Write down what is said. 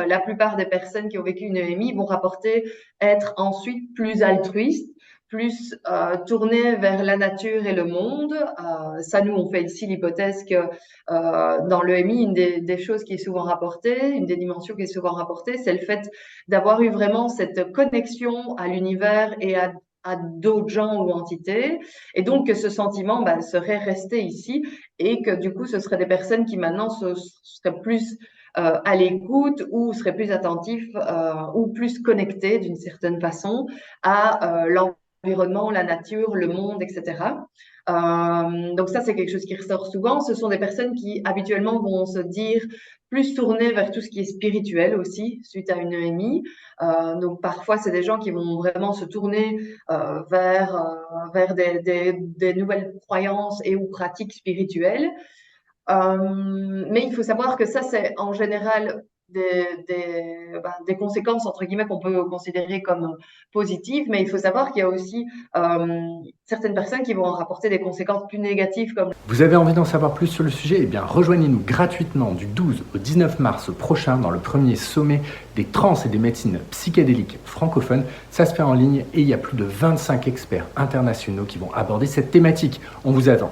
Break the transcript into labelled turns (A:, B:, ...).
A: la plupart des personnes qui ont vécu une EMI vont rapporter être ensuite plus altruistes, plus tournées vers la nature et le monde. Ça, nous, on fait ici l'hypothèse que dans l'EMI, une des choses qui est souvent rapportée, une des dimensions qui est souvent rapportée, c'est le fait d'avoir eu vraiment cette connexion à l'univers et à d'autres gens ou entités, et donc que ce sentiment serait resté ici, et que du coup ce seraient des personnes qui maintenant seraient plus à l'écoute ou seraient plus attentifs ou plus connectés d'une certaine façon à l'environnement, la nature, le monde, etc. Donc ça, c'est quelque chose qui ressort souvent. Ce sont des personnes qui habituellement vont se dire plus tournées vers tout ce qui est spirituel aussi, suite à une EMI. Donc parfois, c'est des gens qui vont vraiment se tourner vers des nouvelles croyances et ou pratiques spirituelles. Mais il faut savoir que ça, c'est en général des conséquences, entre guillemets, qu'on peut considérer comme positives, mais il faut savoir qu'il y a aussi certaines personnes qui vont en rapporter des conséquences plus négatives.
B: Vous avez envie d'en savoir plus sur le sujet? Eh bien, rejoignez-nous gratuitement du 12 au 19 mars prochain dans le premier sommet des trans et des médecines psychédéliques francophones. Ça se fait en ligne et il y a plus de 25 experts internationaux qui vont aborder cette thématique. On vous attend.